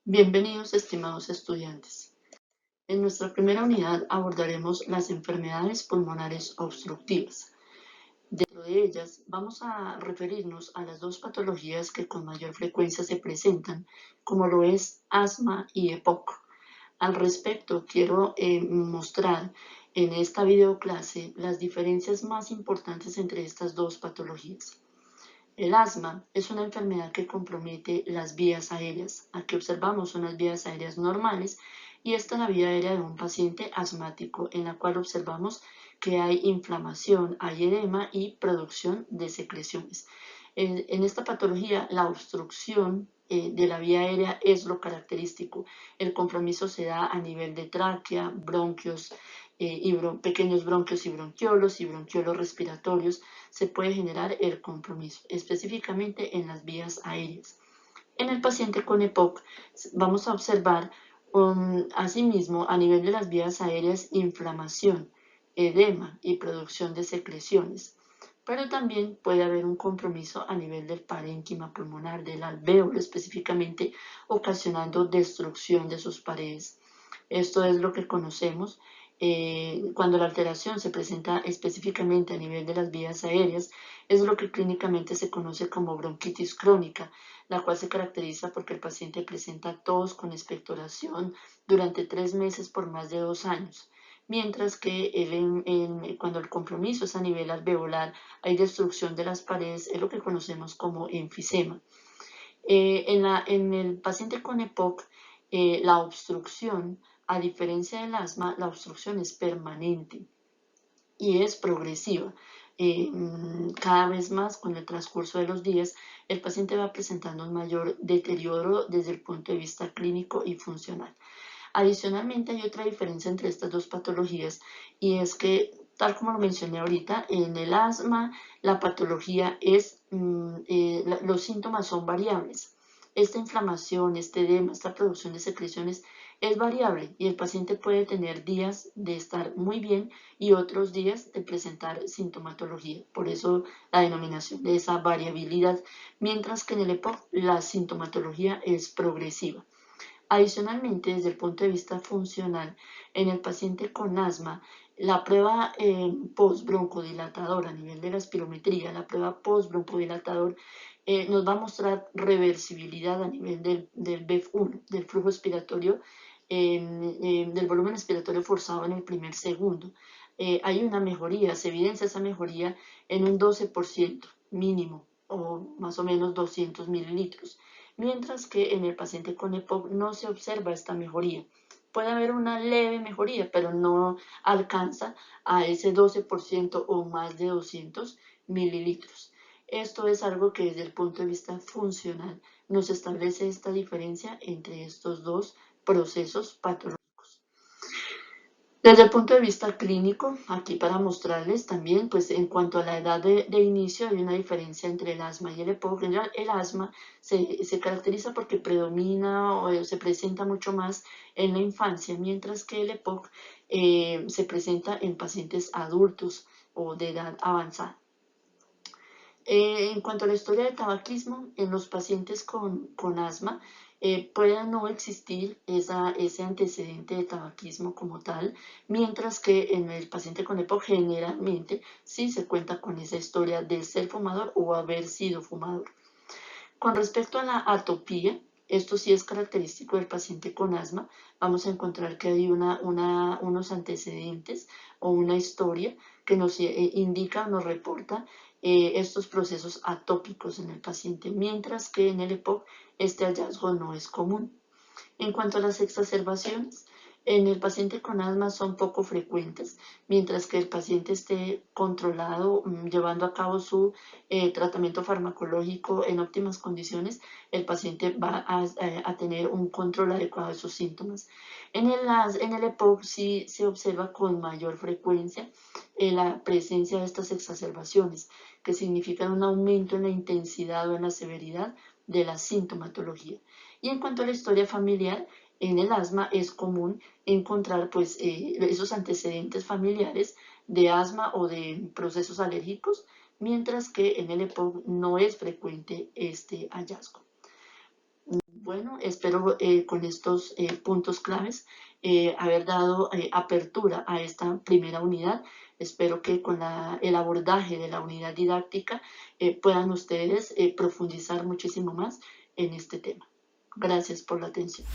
Bienvenidos, estimados estudiantes. En nuestra primera unidad abordaremos las enfermedades pulmonares obstructivas. Dentro de ellas vamos a referirnos a las dos patologías que con mayor frecuencia se presentan, como lo es asma y EPOC. Al respecto, quiero mostrar en esta videoclase las diferencias más importantes entre estas dos patologías. El asma es una enfermedad que compromete las vías aéreas. Aquí observamos unas vías aéreas normales y esta es la vía aérea de un paciente asmático en la cual observamos que hay inflamación, hay edema y producción de secreciones. En esta patología la obstrucción de la vía aérea es lo característico. El compromiso se da a nivel de tráquea, bronquios, pequeños bronquios y bronquiolos respiratorios. Se puede generar el compromiso, específicamente en las vías aéreas. En el paciente con EPOC vamos a observar asimismo a nivel de las vías aéreas inflamación, edema y producción de secreciones. Pero también puede haber un compromiso a nivel del parénquima pulmonar, del alvéolo específicamente, ocasionando destrucción de sus paredes. Esto es lo que conocemos cuando la alteración se presenta específicamente a nivel de las vías aéreas, es lo que clínicamente se conoce como bronquitis crónica, la cual se caracteriza porque el paciente presenta tos con expectoración durante 3 meses por más de 2 años. Mientras que cuando el compromiso es a nivel alveolar, hay destrucción de las paredes, es lo que conocemos como enfisema. En el paciente con EPOC, la obstrucción, a diferencia del asma, la obstrucción es permanente y es progresiva. Cada vez más con el transcurso de los días, el paciente va presentando un mayor deterioro desde el punto de vista clínico y funcional. Adicionalmente, hay otra diferencia entre estas dos patologías y es que, tal como lo mencioné ahorita, en el asma la patología es, los síntomas son variables. Esta inflamación, este edema, esta producción de secreciones es variable y el paciente puede tener días de estar muy bien y otros días de presentar sintomatología. Por eso la denominación de esa variabilidad, mientras que en el EPOC la sintomatología es progresiva. Adicionalmente, desde el punto de vista funcional, en el paciente con asma, la prueba postbroncodilatador a nivel de la espirometría, la prueba postbroncodilatador nos va a mostrar reversibilidad a nivel del BEF1, del flujo expiratorio, del volumen expiratorio forzado en el primer segundo. Hay una mejoría, se evidencia esa mejoría en un 12% mínimo, o más o menos 200 mililitros, mientras que en el paciente con EPOC no se observa esta mejoría. Puede haber una leve mejoría, pero no alcanza a ese 12% o más de 200 mililitros. Esto es algo que desde el punto de vista funcional nos establece esta diferencia entre estos dos procesos patológicos. Desde el punto de vista clínico, aquí para mostrarles también, pues en cuanto a la edad de inicio, hay una diferencia entre el asma y el EPOC. En general, el asma se caracteriza porque predomina o se presenta mucho más en la infancia, mientras que el EPOC se presenta en pacientes adultos o de edad avanzada. En cuanto a la historia de tabaquismo, en los pacientes con asma puede no existir ese antecedente de tabaquismo como tal, mientras que en el paciente con EPOC generalmente sí se cuenta con esa historia de ser fumador o haber sido fumador. Con respecto a la atopía, esto sí es característico del paciente con asma, vamos a encontrar que hay unos antecedentes o una historia que nos indica, nos reporta estos procesos atópicos en el paciente, mientras que en el EPOC este hallazgo no es común. En cuanto a las exacerbaciones, en el paciente con asma son poco frecuentes, mientras que el paciente esté controlado, llevando a cabo su tratamiento farmacológico en óptimas condiciones, el paciente va a tener un control adecuado de sus síntomas. En el EPOC sí se observa con mayor frecuencia la presencia de estas exacerbaciones, que significan un aumento en la intensidad o en la severidad de la sintomatología. Y en cuanto a la historia familiar, en el asma es común encontrar pues, esos antecedentes familiares de asma o de procesos alérgicos, mientras que en el EPOC no es frecuente este hallazgo. Bueno, espero con estos puntos claves haber dado apertura a esta primera unidad. Espero que con el abordaje de la unidad didáctica puedan ustedes profundizar muchísimo más en este tema. Gracias por la atención.